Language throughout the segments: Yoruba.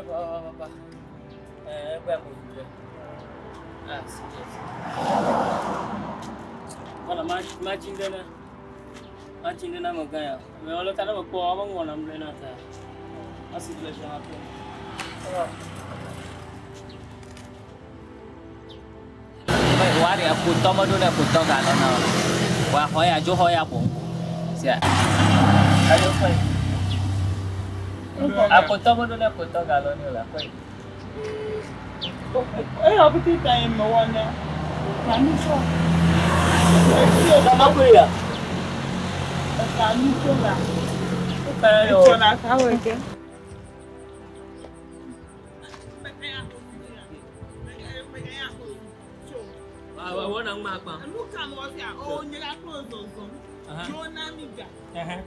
Papa. Where ah, serious. Mana macam dana magaya. Kalau tak ada apa abang mana boleh nak tak. Asal jelas apa. Baik, wari aku tahu dulu aku tahu kalau nak. Wah, hoya jo hoya pun. Siap. Ayo pergi. Aku tahu dulu aku tahu kalau ni lah. Apa tu time mana? Kami so. Sama aku ya. Kami so lah. Tayo. So nak tahu ke? Awak nak mak apa? Lu kan waktu oh ni lah close zone. Jona miga.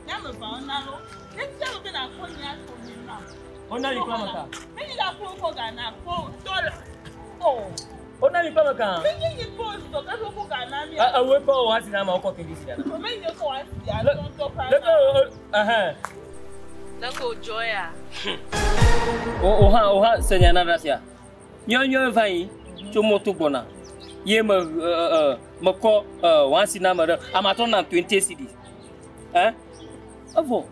Nama faham nalo. Nanti kalau kena kau ni aku ni nak. Ona lipa maka. Ni dah kau gana kau dollar. Oh. Ona lipa maka. Ni post tu kan kau gana ni. Awak kau wasi nama kau kiri sini. Ni kau wasi ya. Leko, Leko joya. Oha senyana rasia. Nyo vai cuma tu bona. Ye mako wasi nama dah. Amaton na 20 cedi. Avo.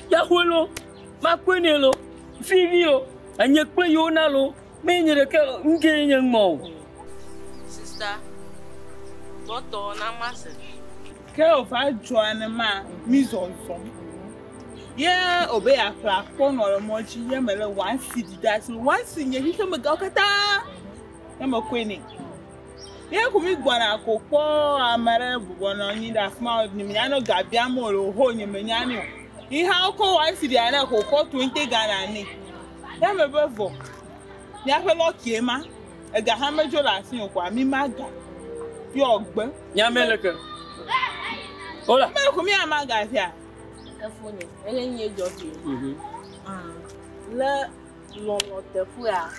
Ya hulo. Makwenelo. Fivio. Anya kwe yona lo. Menye ke nge yang mau. Sister. Boto na mase. Ke o fa joan ma mise on son. Yeah, obey a platform or mochi ye mele 1 cedi that 1 cedi ye me ga kata. Ya makweni. Ye kumi gwana akokpo amare bubona ni da fma ni nyano gabia mo lo ho ni menyani. Ihe akọ 1 cedi ana akokpo 20 Ghana ni. Ya me bevo. Ya fe lucky ma. E ga ha mejo la sin okwa mi maga. Yo ogbe. Ya meleke. Hola. Me kumi amaga sia. Efuni. Ele nye jobi. Le lono te fuya.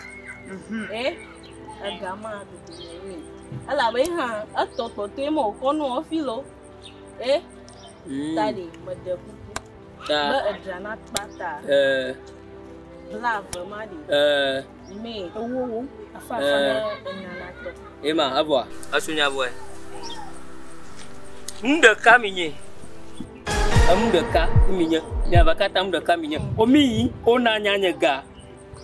Agama do ni. Ala be ha atoto te mo kono ofilo tadi mede kuku ba adrana pata bla madi me owo afa nana to Ema abwa asunya abwa mdeka minye amdeka minye nya bakata mdeka minye omi onanya ga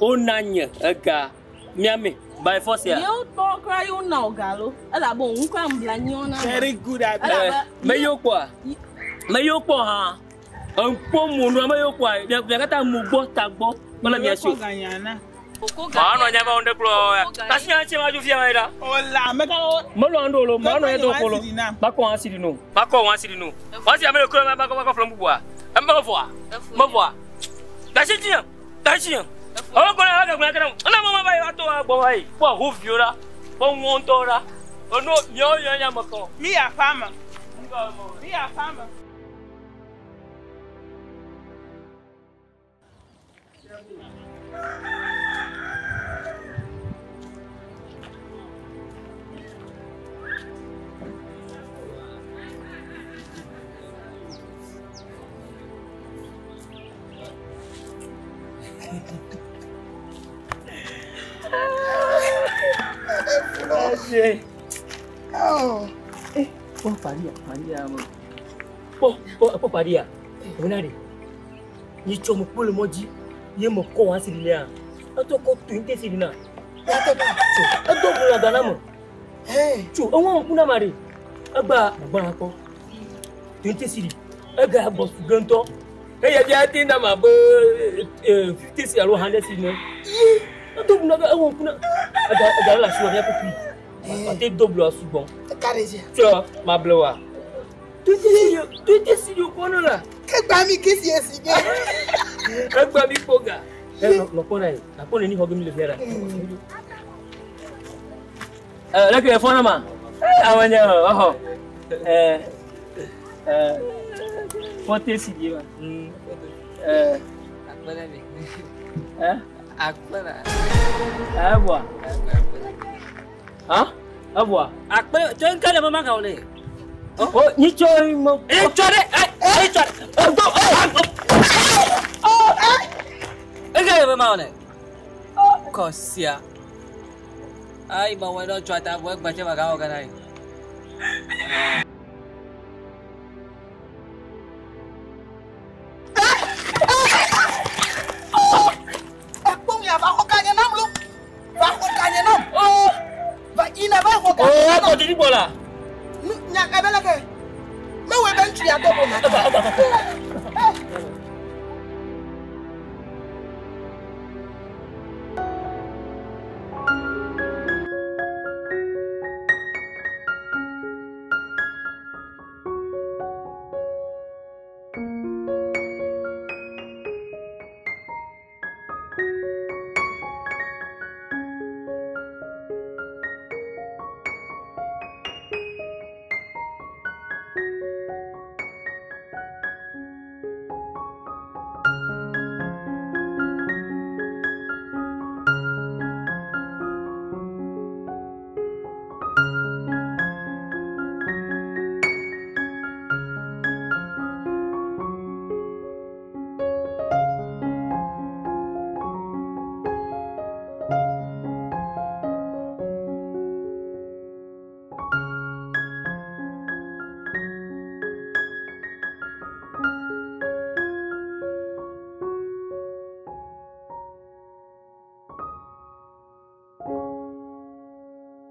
onanya ga miame by force ya. You talk cry you now galo. Ala bo nkwa mblanyo na. Very good at that. Meyo kwa ha. Anpo munu meyo kwa. Ya kata mugbo tagbo. Mala mi asio. Ma no nya ba onde kro. Kasi nya che ma ju fia ida. Ola me ka mo lo ando lo ma no e do kolo. Ba ko wan sidi no. Ba ko wan sidi no. Wan si amele kro ba ko from bua. Amba voa. Mo voa. Kasi tian. Kasi oh, kau nak agak nak ana mama bayi atau bayi, buat hufura, buat montora, oh no, nyonya mako. Me a farmer. Me a farmer. Oh. Paria mo. Po paria. Onari. Ni chomo polo moji. Ye mo ko wan sidi ya. Ato ko 20 sidi na. Ato bula dana mo. Chu, awon kuna mari. Agba ko. 20 sidi. Aga boss ganto. Ya dia tinda ma bo 50 sidi alo 100 sidi. Ato bula ga awon kuna. Aga la suwa ya pupi. Ate double asubon. Careja. Tio, ma blowa. Tu te kono la. Que ba mi kesi esi ge. Agba mi poga. No kona yi. Akona ni hogo mi le fiera. La que fona ma. Awanya, oho. Pote si diwa. akbara ni. Akbara. Abwa. Ha? Abwa. Akbara, jangan kala mama kau ni. Oh, ni coy mo. Coy. Enggak mama ni. Kosia. Ai, but we don't try to work, but you are going. Continue, voilà.